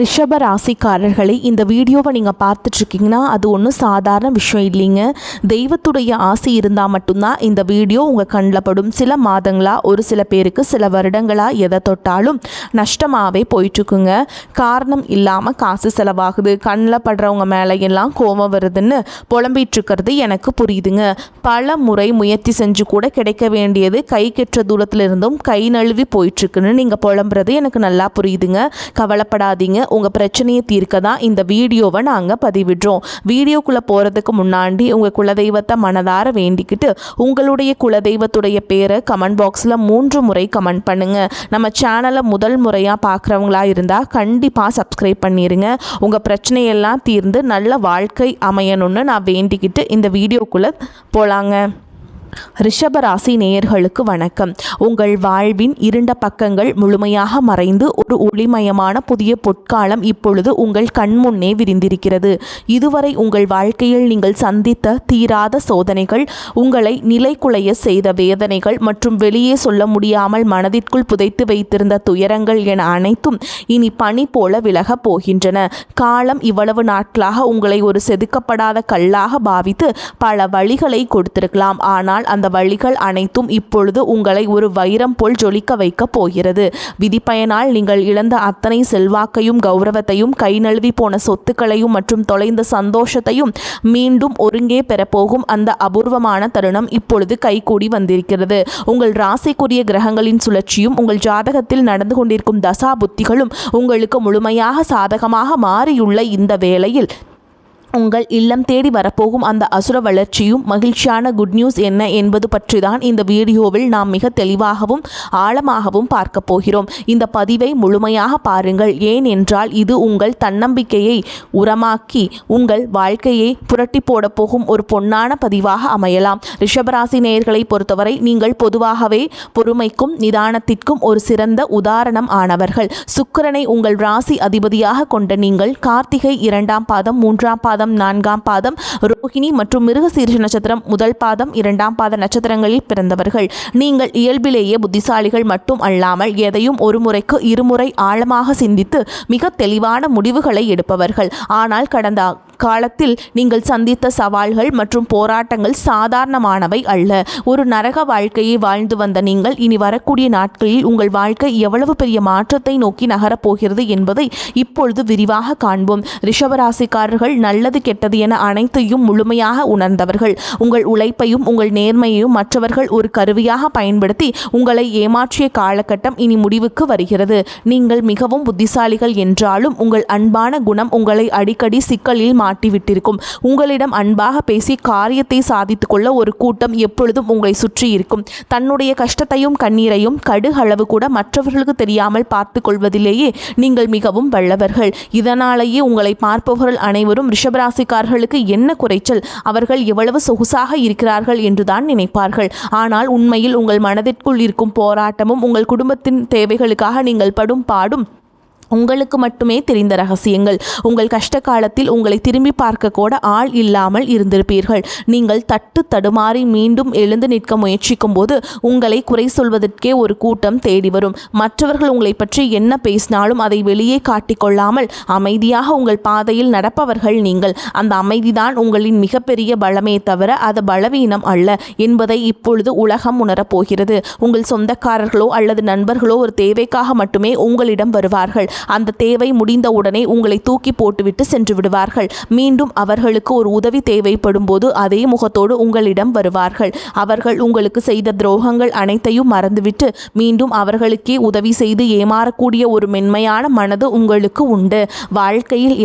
ரிஷப ராசிக்காரர்களை இந்த வீடியோவை நீங்கள் பார்த்துட்ருக்கீங்கன்னா அது ஒன்றும் சாதாரண விஷயம் இல்லைங்க. தெய்வத்துடைய ஆசை இருந்தால் மட்டும்தான் இந்த வீடியோ உங்கள் கண்ணில் படும். சில மாதங்களாக ஒரு சில பேருக்கு சில வருடங்களாக எதை தொட்டாலும் நஷ்டமாகவே போயிட்டுருக்குங்க. காரணம் இல்லாமல் காசு செலவாகுது, கண்ணில் படுறவங்க மேலே எல்லாம் கோபம் வருதுன்னு புலம்பிகிட்ருக்கிறது எனக்கு புரியுதுங்க. பல முறை முயற்சி செஞ்சு கூட கிடைக்க வேண்டியது கை கெட்ட தூரத்தில் இருந்தும் கை நழுவி போயிட்டுருக்குன்னு நீங்கள் புலம்புறது எனக்கு நல்லா புரியுதுங்க. கவலைப்படாதீங்க, உங்கள் பிரச்சனையை தீர்க்க தான் இந்த வீடியோவை நாங்கள் பதிவிடுறோம். வீடியோக்குள்ளே போகிறதுக்கு முன்னாடி உங்கள் குலதெய்வத்தை மனதார வேண்டிக்கிட்டு உங்களுடைய குலதெய்வத்துடைய பேரை கமெண்ட் பாக்ஸில் 3 முறை கமெண்ட் பண்ணுங்கள். நம்ம சேனலை முதல் முறையாக பார்க்குறவங்களா இருந்தால் கண்டிப்பாக சப்ஸ்கிரைப் பண்ணிடுங்க. உங்கள் பிரச்சனையெல்லாம் தீர்ந்து நல்ல வாழ்க்கை அமையணும்னு நான் வேண்டிக்கிட்டு இந்த வீடியோக்குள்ளே போகலாங்க. ரிஷபராசி நேயர்களுக்கு வணக்கம். உங்கள் வாழ்வின் இருண்ட பக்கங்கள் முழுமையாக மறைந்து ஒரு ஒளிமயமான புதிய பொற்காலம் இப்பொழுது உங்கள் கண்முன்னே விரிந்திருக்கிறது. இதுவரை உங்கள் வாழ்க்கையில் நீங்கள் சந்தித்த தீராத சோதனைகள், உங்களை நிலைகுலைய செய்த வேதனைகள் மற்றும் வெளியே சொல்ல முடியாமல் மனதிற்குள் புதைத்து வைத்திருந்த துயரங்கள் என அனைத்தும் இனி பனி போல விலகப் போகின்றன. காலம் இவ்வளவு நாட்களாக உங்களை ஒரு செதுக்கப்படாத கல்லாக பாவித்து பல வழிகளை கொடுத்திருக்கலாம். ஆனால் அந்த வழிகள் அனைத்தும் இப்பொழுது உங்களை ஒரு வைரம் போல் ஜொலிக்க வைக்க போகிறது. விதிப்பயனால் நீங்கள் இழந்த அத்தனை செல்வாக்கையும் கௌரவத்தையும், கை நழுவி போன சொத்துக்களையும் மற்றும் தொலைந்த சந்தோஷத்தையும் மீண்டும் ஒருங்கே பெறப்போகும் அந்த அபூர்வமான தருணம் இப்பொழுது கைகூடி வந்திருக்கிறது. உங்கள் ராசிக்குரிய கிரகங்களின் சுழற்சியும் உங்கள் ஜாதகத்தில் நடந்து கொண்டிருக்கும் தசா புத்திகளும் உங்களுக்கு முழுமையாக சாதகமாக மாறியுள்ள இந்த வேளையில் உங்கள் இல்லம் தேடி வரப்போகும் அந்த அசுர வளர்ச்சியும் மகிழ்ச்சியான குட் நியூஸ் என்ன என்பது பற்றி தான் இந்த வீடியோவில் நாம் மிக தெளிவாகவும் ஆழமாகவும் பார்க்க போகிறோம். இந்த பதிவை முழுமையாக பாருங்கள். ஏன் என்றால் இது உங்கள் தன்னம்பிக்கையை உரமாக்கி உங்கள் வாழ்க்கையை புரட்டி போட போகும் ஒரு பொன்னான பதிவாக அமையலாம். ரிஷபராசி நேயர்களை பொறுத்தவரை நீங்கள் பொதுவாகவே பொறுமைக்கும் நிதானத்திற்கும் ஒரு சிறந்த உதாரணம் ஆனவர்கள். சுக்கிரனை உங்கள் ராசி அதிபதியாக கொண்ட நீங்கள் கார்த்திகை 2ஆம் பாதம், 3ஆம் பாதம், 4ஆம் பாதம், ரோஹிணி மற்றும் மிருகசீரிஷ நட்சத்திரம் 1 பாதம், 2ஆம் பாத நட்சத்திரங்களில் பிறந்தவர்கள். நீங்கள் இயல்பிலேயே புத்திசாலிகள் மட்டும் அல்லாமல் எதையும் ஒரு முறைக்கு இருமுறை ஆழமாக சிந்தித்து மிக தெளிவான முடிவுகளை எடுப்பவர்கள். ஆனால் கடந்த காலத்தில் நீங்கள் சந்தித்த சவால்கள் மற்றும் போராட்டங்கள் சாதாரணமானவை அல்ல. ஒரு நரக வாழ்க்கையை வாழ்ந்து வந்த நீங்கள் இனி வரக்கூடிய நாட்களில் உங்கள் வாழ்க்கை எவ்வளவு பெரிய மாற்றத்தை நோக்கி நகரப்போகிறது என்பதை இப்பொழுது விரிவாக காண்போம். ரிஷபராசிக்காரர்கள் நல்லது கெட்டது என அனைத்தையும் முழுமையாக உணர்ந்தவர்கள். உங்கள் உழைப்பையும் உங்கள் நேர்மையையும் மற்றவர்கள் ஒரு கருவியாக பயன்படுத்தி உங்களை ஏமாற்றிய காலகட்டம் இனி முடிவுக்கு வருகிறது. நீங்கள் மிகவும் புத்திசாலிகள் என்றாலும் உங்கள் அன்பான குணம் உங்களை அடிக்கடி சிக்கலில் மாட்டிவிட்டிருக்கும். உங்களிடம் அன்பாக பேசி காரியத்தை சாதித்துக் கொள்ள ஒரு கூட்டம் எப்பொழுதும் உங்களை சுற்றி இருக்கும். தன்னுடைய கஷ்டத்தையும் கண்ணீரையும் கடுகளவு கூட மற்றவர்களுக்கு தெரியாமல் பார்த்து கொள்வதிலேயே நீங்கள் மிகவும் வல்லவர்கள். இதனாலேயே உங்களை பார்ப்பவர்கள் அனைவரும் ரிஷபராசிக்காரர்களுக்கு என்ன குறைச்சல், அவர்கள் எவ்வளவு சொகுசாக இருக்கிறார்கள் என்றுதான் நினைப்பார்கள். ஆனால் உண்மையில் உங்கள் மனதிற்குள் இருக்கும் போராட்டமும் உங்கள் குடும்பத்தின் தேவைகளுக்காக நீங்கள் படும் பாடும் உங்களுக்கு மட்டுமே தெரிந்த ரகசியங்கள். உங்கள் கஷ்ட காலத்தில் உங்களை திரும்பி பார்க்க கூட ஆள் இல்லாமல் இருந்திருப்பீர்கள். நீங்கள் தட்டு தடுமாறி மீண்டும் எழுந்து நிற்க முயற்சிக்கும் போது உங்களை குறை சொல்வதற்கே ஒரு கூட்டம் தேடி வரும். மற்றவர்கள் உங்களை பற்றி என்ன பேசினாலும் அதை வெளியே காட்டிக்கொள்ளாமல் அமைதியாக உங்கள் பாதையில் நடப்பவர்கள் நீங்கள். அந்த அமைதிதான் உங்களின் மிகப்பெரிய பலமே தவிர அது பலவீனம் அல்ல என்பதை இப்பொழுது உலகம் உணரப்போகிறது. உங்கள் சொந்தக்காரர்களோ அல்லது நண்பர்களோ ஒரு தேவைக்காக மட்டுமே உங்களிடம் வருவார்கள். அந்த தேவை முடிந்தவுடனே உங்களை தூக்கி போட்டுவிட்டு சென்று விடுவார்கள். மீண்டும் அவர்களுக்கு ஒரு உதவி தேவைப்படும் போது அதே முகத்தோடு உங்களிடம் வருவார்கள். அவர்கள் உங்களுக்கு செய்த துரோகங்கள் அனைத்தையும் மறந்துவிட்டு மீண்டும் அவர்களுக்கே உதவி செய்து ஏமாறக்கூடிய ஒரு மென்மையான மனது உங்களுக்கு உண்டு. வாழ்க்கையில்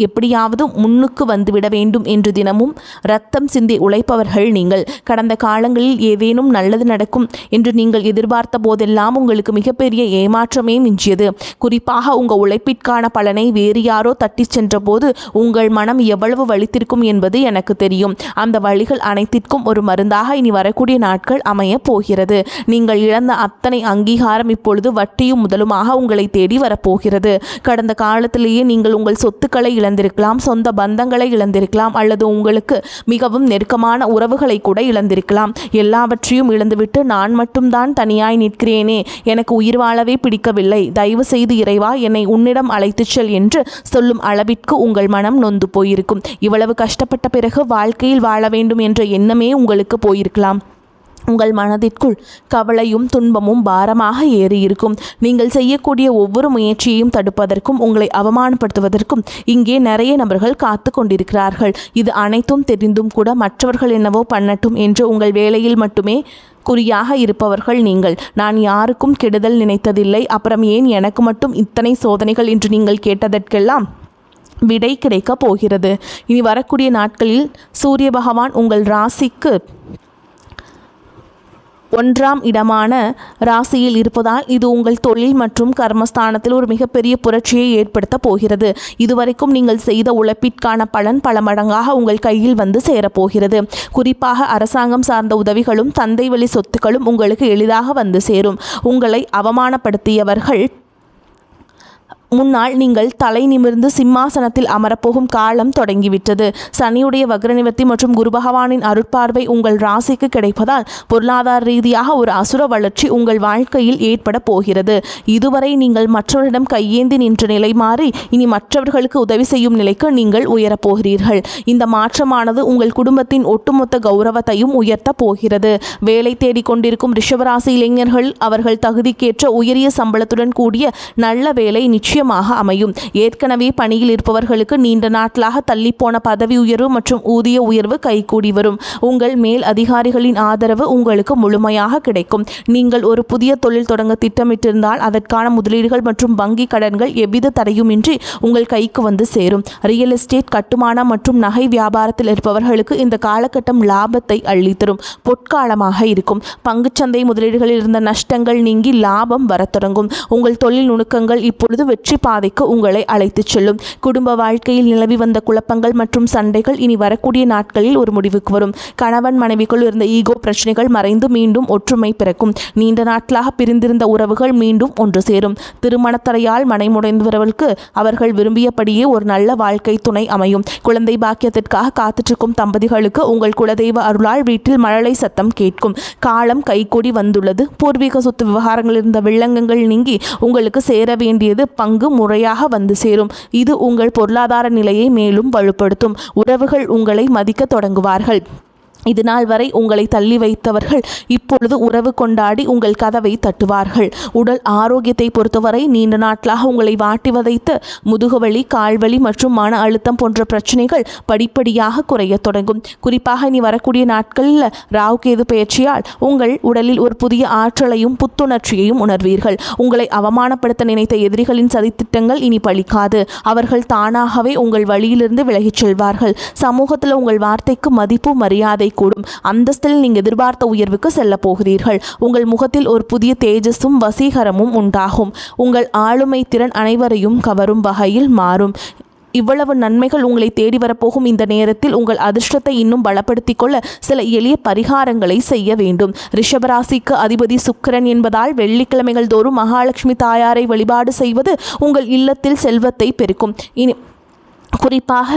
எப்படியாவது முன்னுக்கு வந்துவிட வேண்டும் என்று தினமும் ரத்தம் சிந்தி உழைப்பவர்கள் நீங்கள். கடந்த காலங்களில் ஏதேனும் நல்லது நடக்கும் என்று நீங்கள் எதிர்பார்த்த போதெல்லாம் உங்களுக்கு மிகப்பெரிய ஏமாற்றமே மிஞ்சியது. குறிப்பாக உங்கள் உழைப்பிற்கான பலனை வேறு யாரோ தட்டி சென்ற போது உங்கள் மனம் எவ்வளவு வலித்திருக்கும் என்பது எனக்கு தெரியும். அந்த வழிகள் அனைத்திற்கும் ஒரு மருந்தாக இனி வரக்கூடிய நாட்கள் அமைய போகிறது. நீங்கள் இழந்த அத்தனை அங்கீகாரம் இப்பொழுது வட்டியும் முதலுமாக உங்களை தேடி வரப்போகிறது. கடந்த காலத்திலேயே நீங்கள் உங்கள் சொத்துக்களை இழந்திருக்கலாம், சொந்த பந்தங்களை இழந்திருக்கலாம், அல்லது உங்களுக்கு மிகவும் நெருக்கமான உறவுகளை கூட இழந்திருக்கலாம். எல்லாவற்றையும் இழந்துவிட்டு நான் மட்டும்தான் தனியாய் நிற்கிறேனே, எனக்கு உயிர் வாழவே பிடிக்கவில்லை, தயவு செய்து இறைவா என்னை உன்னிடம் அழைத்துச் செல் என்று சொல்லும் அளவிற்கு உங்கள் மனம் நொந்து போயிருக்கும். இவ்வளவு கஷ்டப்பட்ட பிறகு வாழ்க்கையில் வாழ வேண்டும் என்ற எண்ணமே உங்களுக்கு போயிருக்கலாம். உங்கள் மனதிற்குள் கவலையும் துன்பமும் பாரமாக ஏறியிருக்கும். நீங்கள் செய்யக்கூடிய ஒவ்வொரு முயற்சியையும் தடுப்பதற்கும் உங்களை அவமானப்படுத்துவதற்கும் இங்கே நிறைய நபர்கள் காத்து கொண்டிருக்கிறார்கள். இது அனைத்தும் தெரிந்தும் கூட மற்றவர்கள் என்னவோ பண்ணட்டும் என்று உங்கள் வேலையில் மட்டுமே குறியாக இருப்பவர்கள் நீங்கள். நான் யாருக்கும் கெடுதல் நினைத்ததில்லை, அப்புறம் ஏன் எனக்கு மட்டும் இத்தனை சோதனைகள் என்று நீங்கள் கேட்டதற்கெல்லாம் விடை கிடைக்கப் போகிறது. இனி வரக்கூடிய நாட்களில் சூரிய பகவான் உங்கள் ராசிக்கு 1ஆம் இடமான ராசியில் இருப்பதால் இது உங்கள் தொழில் மற்றும் கர்மஸ்தானத்தில் ஒரு மிகப்பெரிய புரட்சியை ஏற்படுத்த போகிறது. இதுவரைக்கும் நீங்கள் செய்த உழைப்பிற்கான பலன் பல மடங்காக உங்கள் கையில் வந்து சேரப்போகிறது. குறிப்பாக அரசாங்கம் சார்ந்த உதவிகளும் தந்தை வழி சொத்துக்களும் உங்களுக்கு எளிதாக வந்து சேரும். உங்களை அவமானப்படுத்தியவர்கள் முன்னால் நீங்கள் தலை நிமிர்ந்து சிம்மாசனத்தில் அமரப்போகும் காலம் தொடங்கிவிட்டது. சனியுடைய வக்ரநிவர்த்தி மற்றும் குரு பகவானின் அருட்பார்வை உங்கள் ராசிக்கு கிடைப்பதால் பொருளாதார ரீதியாக ஒரு அசுர வளர்ச்சி உங்கள் வாழ்க்கையில் ஏற்பட போகிறது. இதுவரை நீங்கள் மற்றவரிடம் கையேந்தி நின்ற நிலை மாறி இனி மற்றவர்களுக்கு உதவி செய்யும் நிலைக்கு நீங்கள் உயரப்போகிறீர்கள். இந்த மாற்றமானது உங்கள் குடும்பத்தின் ஒட்டுமொத்த கௌரவத்தையும் உயர்த்த போகிறது. வேலை தேடிக்கொண்டிருக்கும் ரிஷபராசி இளைஞர்கள் அவர்கள் தகுதிக்கேற்ற உயரிய சம்பளத்துடன் கூடிய நல்ல வேலை நிச்சயம் அமையும். ஏற்கனவே பணியில் இருப்பவர்களுக்கு நீண்ட நாட்களாக தள்ளிப்போன பதவி உயர்வு மற்றும் ஊதிய உயர்வு கைகூடி வரும். உங்கள் மேல் அதிகாரிகளின் ஆதரவு உங்களுக்கு முழுமையாக கிடைக்கும். நீங்கள் ஒரு புதிய தொழில் தொடங்க திட்டமிட்டிருந்தால் அதற்கான முதலீடுகள் மற்றும் வங்கி கடன்கள் எவ்வித தடையுமின்றி உங்கள் கைக்கு வந்து சேரும். ரியல் எஸ்டேட், கட்டுமானம் மற்றும் நகை வியாபாரத்தில் இருப்பவர்களுக்கு இந்த காலகட்டம் லாபத்தை அள்ளித்தரும் பொற்காலமாக இருக்கும். பங்குச்சந்தை முதலீடுகளில் இருந்த நஷ்டங்கள் நீங்கி லாபம் வரத் தொடங்கும். உங்கள் தொழில் நுணுக்கங்கள் இப்பொழுது வெற்றி பாதைக்கு உங்களை அழைத்துச் செல்லும். குடும்ப வாழ்க்கையில் நிலவி வந்த குழப்பங்கள் மற்றும் சண்டைகள் இனி வரக்கூடிய நாட்களில் ஒரு முடிவுக்கு வரும். கணவன் மனைவிக்குள் இருந்த ஈகோ பிரச்சனைகள் மறைந்து மீண்டும் ஒற்றுமை பிறக்கும். நீண்ட நாட்களாக பிரிந்திருந்த உறவுகள் மீண்டும் ஒன்று சேரும். திருமணத்தடையால் மனைமுடைந்தவர்களுக்கு அவர்கள் விரும்பியபடியே ஒரு நல்ல வாழ்க்கை துணை அமையும். குழந்தை பாக்கியத்திற்காக காத்துற்றிருக்கும் தம்பதிகளுக்கு உங்கள் குலதெய்வ அருளால் வீட்டில் மழலை சத்தம் கேட்கும். காலம் கைகூடி வந்துள்ளது. பூர்வீக சொத்து விவகாரங்கள் இருந்த வில்லங்கங்கள் நீங்கி உங்களுக்கு சேர வேண்டியது பங்கு முறையாக வந்து சேரும். இது உங்கள் பொருளாதார நிலையை மேலும் வலுப்படுத்தும். உறவுகள் உங்களை மதிக்க தொடங்குவார்கள். இதுநாள் வரை உங்களை தள்ளி வைத்தவர்கள் இப்பொழுது உறவு கொண்டாடி உங்கள் கதவை தட்டுவார்கள். உடல் ஆரோக்கியத்தை பொறுத்தவரை நீண்ட நாட்களாக உங்களை வாட்டி வதைத்து முதுகுவலி, கால்வலி மற்றும் மன அழுத்தம் போன்ற பிரச்சனைகள் படிப்படியாக குறைய தொடங்கும். குறிப்பாக இனி வரக்கூடிய நாட்களில் ராகு கேது பயிற்சியால் உங்கள் உடலில் ஒரு புதிய ஆற்றலையும் புத்துணர்ச்சியையும் உணர்வீர்கள். உங்களை அவமானப்படுத்த நினைத்த எதிரிகளின் சதித்திட்டங்கள் இனி பலிக்காது. அவர்கள் தானாகவே உங்கள் வழியிலிருந்து விலகிச் செல்வார்கள். சமூகத்தில் உங்கள் வார்த்தைக்கு மதிப்பு, மரியாதை கூடும். அந்தஸ்தில் நீங்கள் எதிர்பார்த்த உயர்வுக்கு செல்ல போகிறீர்கள். உங்கள் முகத்தில் ஒரு புதிய தேஜஸும் வசீகரமும் உண்டாகும். உங்கள் ஆளுமை திறன் அனைவரையும் கவரும் வகையில் மாறும். இவ்வளவு நன்மைகள் உங்களை தேடி வரப்போகும் இந்த நேரத்தில் உங்கள் அதிர்ஷ்டத்தை இன்னும் பலப்படுத்திக் கொள்ள சில எளிய பரிகாரங்களை செய்ய வேண்டும். ரிஷபராசிக்கு அதிபதி சுக்கிரன் என்பதால் வெள்ளிக்கிழமைகள் தோறும் மகாலட்சுமி தாயாரை வழிபாடு செய்வது உங்கள் இல்லத்தில் செல்வத்தை பெருக்கும். குறிப்பாக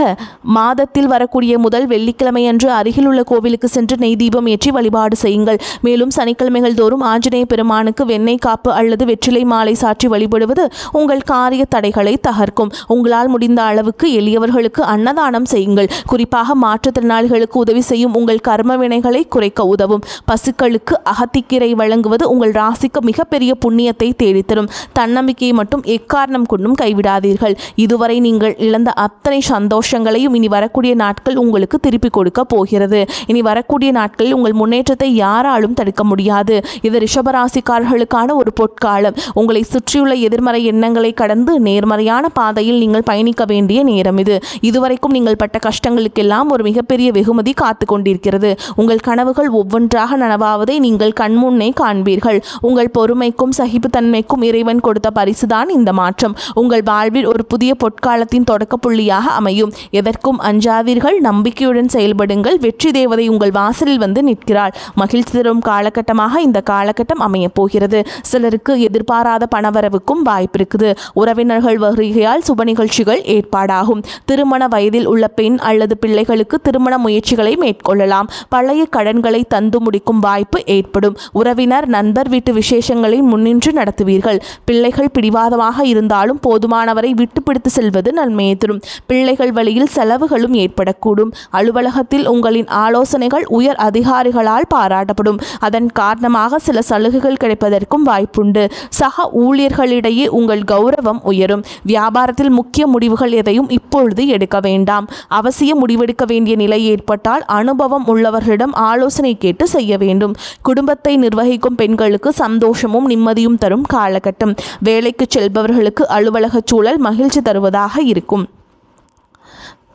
மாதத்தில் வரக்கூடிய முதல் வெள்ளிக்கிழமை அன்று அருகிலுள்ள கோவிலுக்கு சென்று நெய் தீபம் ஏற்றி வழிபாடு செய்யுங்கள். மேலும் சனிக்கிழமைகள் தோறும் ஆஞ்சநேய பெருமானுக்கு வெண்ணெய் காப்பு அல்லது வெற்றிலை மாலை சாற்றி வழிபடுவது உங்கள் காரிய தடைகளை தகர்க்கும். உங்களால் முடிந்த அளவுக்கு எளியவர்களுக்கு அன்னதானம் செய்யுங்கள். குறிப்பாக மாற்றுத்திறனாளிகளுக்கு உதவி செய்யும் உங்கள் கர்ம வினைகளை குறைக்க உதவும். பசுக்களுக்கு அகத்திக்கீரை வழங்குவது உங்கள் ராசிக்கு மிகப்பெரிய புண்ணியத்தை தேடித்தரும். தன்னம்பிக்கையை மட்டும் எக்காரணம் கொண்டும் கைவிடாதீர்கள். இதுவரை நீங்கள் இழந்த அத்தனை சந்தோஷங்களையும் இனி வரக்கூடிய நாட்கள் உங்களுக்கு திருப்பி கொடுக்க போகிறது. இனி வரக்கூடிய நாட்களில் உங்கள் முன்னேற்றத்தை யாராலும் தடுக்க முடியாது. இது ரிஷபராசிக்காரர்களுக்கான ஒரு பொற்காலம். உங்களை சுற்றியுள்ள எதிர்மறை எண்ணங்களை கடந்து நேர்மறையான பாதையில் நீங்கள் பயணிக்க வேண்டிய நேரம் இது. இதுவரைக்கும் நீங்கள் பட்ட கஷ்டங்களுக்கெல்லாம் ஒரு மிகப்பெரிய வெகுமதி காத்து கொண்டிருக்கிறது. உங்கள் கனவுகள் ஒவ்வொன்றாக நனவாவதை நீங்கள் கண்முன்னே காண்பீர்கள். உங்கள் பொறுமைக்கும் சகிப்புத்தன்மைக்கும் இறைவன் கொடுத்த பரிசுதான் இந்த மாற்றம். உங்கள் வாழ்வில் ஒரு புதிய பொற்காலத்தின் தொடக்க புள்ளியாக நாளாக அமையும். எதற்கும் அஞ்சாதீர்கள், நம்பிக்கையுடன் செயல்படுங்கள். வெற்றி தேவதை உங்கள் வாசலில் வந்து நிற்கிறாள். மகிழ்ச்சி தரும் காலகட்டமாக இந்த காலகட்டம் அமைய போகிறது. சிலருக்கு எதிர்பாராத பணவரவுக்கும் வாய்ப்பு இருக்குது. உறவினர்கள் வருகையால் சுப நிகழ்ச்சிகள் ஏற்பாடாகும். திருமண வயதில் உள்ள பெண் அல்லது பிள்ளைகளுக்கு திருமண முயற்சிகளை மேற்கொள்ளலாம். பழைய கடன்களை தந்து முடிக்கும் வாய்ப்பு ஏற்படும். உறவினர் நண்பர் வீட்டு விசேஷங்களை முன்னின்று நடத்துவீர்கள். பிள்ளைகள் பிடிவாதமாக இருந்தாலும் போதுமானவரை விட்டு பிடித்து செல்வது நன்மையை தரும். பிள்ளைகள் வழியில் செலவுகளும் ஏற்படக்கூடும். அலுவலகத்தில் உங்களின் ஆலோசனைகள் உயர் அதிகாரிகளால் பாராட்டப்படும். அதன் காரணமாக சில சலுகைகள் கிடைப்பதற்கும் வாய்ப்புண்டு. சக ஊழியர்களிடையே உங்கள் கௌரவம் உயரும். வியாபாரத்தில் முக்கிய முடிவுகள் எதையும் இப்பொழுது எடுக்க வேண்டாம். அவசிய முடிவெடுக்க வேண்டிய நிலை ஏற்பட்டால் அனுபவம் உள்ளவர்களிடம் ஆலோசனை கேட்டு செய்ய வேண்டும். குடும்பத்தை நிர்வகிக்கும் பெண்களுக்கு சந்தோஷமும் நிம்மதியும் தரும் காலகட்டம். வேலைக்கு செல்பவர்களுக்கு அலுவலக சூழல் மகிழ்ச்சி தருவதாக இருக்கும்.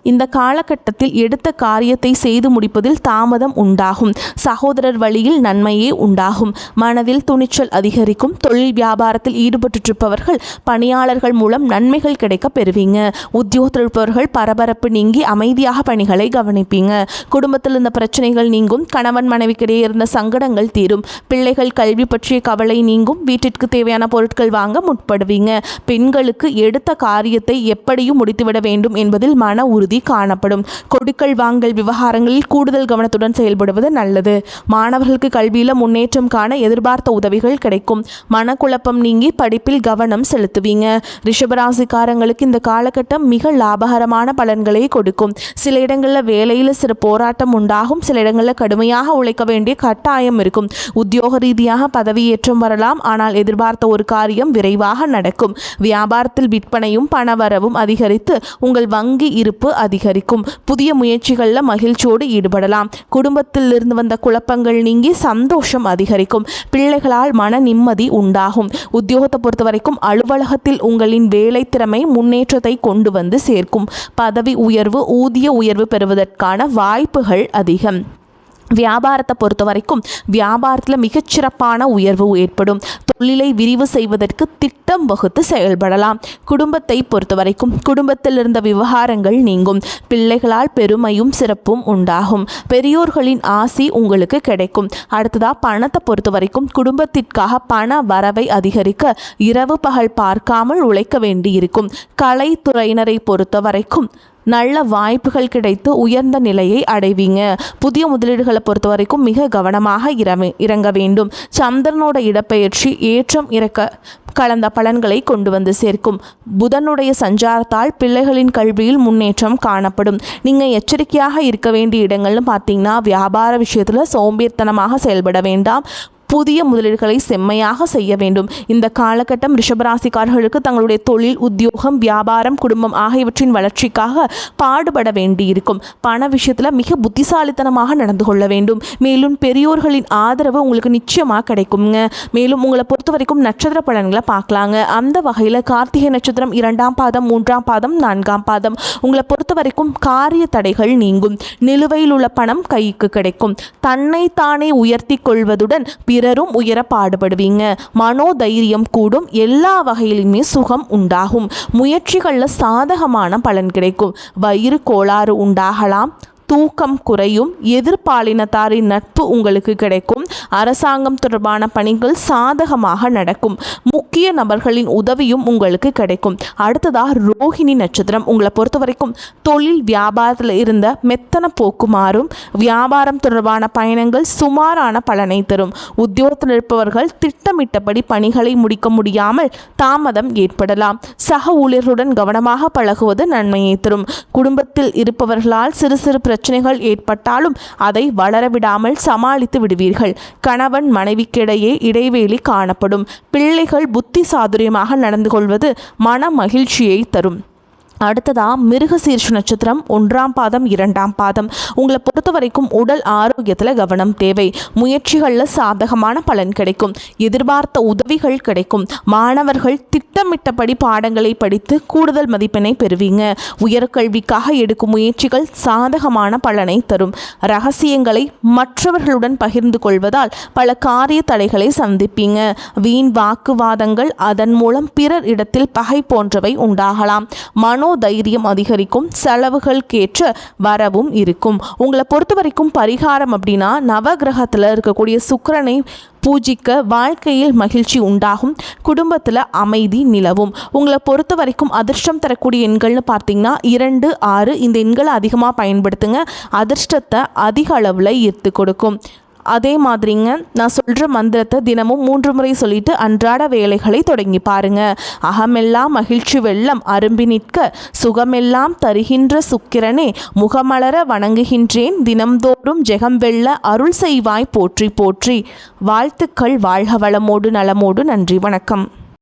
இந்த காலகட்டத்தில் எடுத்த காரியத்தை செய்து முடிப்பதில் தாமதம் உண்டாகும். சகோதரர் வழியில் நன்மையே உண்டாகும். மனதில் துணிச்சல் அதிகரிக்கும். தொழில் வியாபாரத்தில் ஈடுபட்டிருப்பவர்கள் பணியாளர்கள் மூலம் நன்மைகள் கிடைக்க பெறுவீங்க. உத்தியோகத்தில் இருப்பவர்கள் பரபரப்பு நீங்கி அமைதியாக பணிகளை கவனிப்பீங்க. குடும்பத்தில் இருந்த பிரச்சனைகள் நீங்கும். கணவன் மனைவிக்கிடையே இருந்த சங்கடங்கள் தீரும். பிள்ளைகள் கல்வி பற்றிய கவலை நீங்கும். வீட்டிற்கு தேவையான பொருட்கள் வாங்க முற்படுவீங்க. பெண்களுக்கு எடுத்த காரியத்தை எப்படியும் முடித்துவிட வேண்டும் என்பதில் மன உறுதி காணப்படும். கொடுக்கல் வாங்கல் விவகாரங்களில் கூடுதல் கவனத்துடன் செயல்படுவது நல்லது. மாணவர்களுக்கு கல்வியில முன்னேற்றம் காண எதிர்பார்த்த உதவிகள் கிடைக்கும். மனக்குழப்பம் நீங்கி படிப்பில் கவனம் செலுத்துவீங்க. ரிஷபராசிக்காரங்களுக்கு இந்த காலகட்டம் மிக லாபகரமான பலன்களை கொடுக்கும். சில இடங்களில் வேலையில் சிறு போராட்டம் உண்டாகும். சில இடங்களில் கடுமையாக உழைக்க வேண்டிய கட்டாயம் இருக்கும். உத்தியோக ரீதியாக பதவியேற்றம் வரலாம். ஆனால் எதிர்பார்த்த ஒரு காரியம் விரைவாக நடக்கும். வியாபாரத்தில் விற்பனையும் பணவரவும் அதிகரித்து உங்கள் வங்கி இருப்பு அதிகரிக்கும். புதிய முயற்சிகளில் மகிழ்ச்சியோடு ஈடுபடலாம். குடும்பத்தில் இருந்து வந்த குழப்பங்கள் நீங்கி சந்தோஷம் அதிகரிக்கும். பிள்ளைகளால் மன நிம்மதி உண்டாகும். உத்தியோகத்தை பொறுத்த வரைக்கும் அலுவலகத்தில் உங்களின் வேலை திறமை முன்னேற்றத்தை கொண்டு வந்து சேர்க்கும். பதவி உயர்வு, ஊதிய உயர்வு பெறுவதற்கான வாய்ப்புகள் அதிகம். வியாபாரத்தை பொறுத்த வரைக்கும் வியாபாரத்தில் மிகச்சிறப்பான உயர்வு ஏற்படும். தொழிலை விரிவு செய்வதற்கு திட்டம் வகுத்து செயல்படலாம். குடும்பத்தை பொறுத்த வரைக்கும் குடும்பத்தில் இருந்த விவகாரங்கள் நீங்கும். பிள்ளைகளால் பெருமையும் சிறப்பும் உண்டாகும். பெரியோர்களின் ஆசி உங்களுக்கு கிடைக்கும். அடுத்ததா பணத்தை பொறுத்த வரைக்கும் குடும்பத்திற்காக பண வரவை அதிகரிக்க இரவு பகல் பார்க்காமல் உழைக்க வேண்டியிருக்கும். கலைத்துறையினரை பொறுத்த வரைக்கும் நல்ல வாய்ப்புகள் கிடைத்து உயர்ந்த நிலையை அடைவீங்க. புதிய முதலீடுகளை பொறுத்த வரைக்கும் மிக கவனமாக இறங்க வேண்டும். சந்திரனோட இடப்பெயர்ச்சி ஏற்றம் இறக்க கலந்த பலன்களை கொண்டு வந்து சேர்க்கும். புதனுடைய சஞ்சாரத்தால் பிள்ளைகளின் கல்வியில் முன்னேற்றம் காணப்படும். நீங்கள் எச்சரிக்கையாக இருக்க வேண்டிய இடங்கள்னு பார்த்தீங்கன்னா வியாபார விஷயத்தில் சோம்பேறித்தனமாக செயல்பட வேண்டாம். புதிய முதலீடுகளை செம்மையாக செய்ய வேண்டும். இந்த காலகட்டம் ரிஷபராசிக்காரர்களுக்கு தங்களுடைய தொழில், உத்தியோகம், வியாபாரம், குடும்பம் ஆகியவற்றின் வளர்ச்சிக்காக பாடுபட வேண்டியிருக்கும். பண விஷயத்தில் மிக புத்திசாலித்தனமாக நடந்து கொள்ள வேண்டும். மேலும் பெரியோர்களின் ஆதரவு உங்களுக்கு நிச்சயமாக கிடைக்குங்க. மேலும் உங்களை பொறுத்த வரைக்கும் நட்சத்திர பலன்களை பார்க்கலாங்க. அந்த வகையில் கார்த்திகை நட்சத்திரம் 2ஆம் பாதம், 3ஆம் பாதம், 4ஆம் பாதம் உங்களை பொறுத்த வரைக்கும் காரிய தடைகள் நீங்கும். நிலுவையில் உள்ள பணம் கைக்கு கிடைக்கும். தன்னைத்தானே உயர்த்தி கொள்வதுடன் பிறரும் உயர பாடுபடுவீங்க. மனோதைரியம் கூடும். எல்லா வகையிலுமே சுகம் உண்டாகும். முயற்சிகளில் சாதகமான பலன் கிடைக்கும். வயிறு கோளாறு உண்டாகலாம். தூக்கம் குறையும். எதிர்பாலினத்தாரின் நட்பு உங்களுக்கு கிடைக்கும். அரசாங்கம் தொடர்பான பணிகள் சாதகமாக நடக்கும். முக்கிய நபர்களின் உதவியும் உங்களுக்கு கிடைக்கும். அடுத்ததாக ரோஹிணி நட்சத்திரம் உங்களை பொறுத்த வரைக்கும் தொழில் வியாபாரத்தில் இருந்த மெத்தன போக்கு மாறும். வியாபாரம் தொடர்பான பயணங்கள் சுமாரான பலனை தரும். உத்தியோகத்தில் இருப்பவர்கள் திட்டமிட்டபடி பணிகளை முடிக்க முடியாமல் தாமதம் ஏற்படலாம். சக ஊழியர்களுடன் கவனமாக பழகுவது நன்மையை தரும். குடும்பத்தில் இருப்பவர்களால் சிறு சிறு பிரச்சனைகள் ஏற்பட்டாலும் அதை வளரவிடாமல் சமாளித்து விடுவீர்கள். கணவன் மனைவிக்கிடையே இடைவெளி காணப்படும். பிள்ளைகள் புத்தி சாதுரியமாக நடந்து கொள்வது மன மகிழ்ச்சியை தரும். அடுத்ததா மிருகசீர்ஷ நட்சத்திரம் 1ஆம் பாதம், 2ஆம் பாதம் உங்களை பொறுத்த வரைக்கும் உடல் ஆரோக்கியத்தில் கவனம் தேவை. முயற்சிகளில் சாதகமான பலன் கிடைக்கும். எதிர்பார்த்த உதவிகள் கிடைக்கும். மாணவர்கள் திட்டமிட்டபடி பாடங்களை படித்து கூடுதல் மதிப்பெண்ணை பெறுவீங்க. உயர்கல்விக்காக எடுக்கும் முயற்சிகள் சாதகமான பலனை தரும். ரகசியங்களை மற்றவர்களுடன் பகிர்ந்து கொள்வதால் பல காரிய தடைகளை சந்திப்பீங்க. வீண் வாக்குவாதங்கள், அதன் மூலம் பிறர் இடத்தில் பகை போன்றவை உண்டாகலாம். மனோ மனோதைரியம் அதிகரிக்கும், செலவுகளுக்கேற்ற வரவும் இருக்கும். உங்களை பொறுத்த வரைக்கும் பரிகாரம் அப்படின்னா நவகிரகத்தில் இருக்கக்கூடிய சுக்கிரனை பூஜிக்க வாழ்க்கையில் மகிழ்ச்சி உண்டாகும், குடும்பத்தில் அமைதி நிலவும். உங்களை பொறுத்த வரைக்கும் அதிர்ஷ்டம் தரக்கூடிய எண்கள்னு பார்த்தீங்கன்னா 2, 6 இந்த எண்களை அதிகமாக பயன்படுத்துங்க. அதிர்ஷ்டத்தை அதிக அளவில் ஈர்த்து கொடுக்கும். அதே மாதிரிங்க நான் சொல்கிற மந்திரத்தை தினமும் 3 முறை சொல்லிட்டு அன்றாட வேலைகளை தொடங்கி பாருங்க. அகமெல்லாம் மகிழ்ச்சி வெள்ளம் அரும்பி நிற்க சுகமெல்லாம் தருகின்ற சுக்கிரனே முகமலர வணங்குகின்றேன், தினம்தோறும் ஜெகம் வெல்ல அருள் செய்வாய் போற்றி போற்றி. வாழ்த்துக்கள். வாழ்க வளமோடு நலமோடு. நன்றி, வணக்கம்.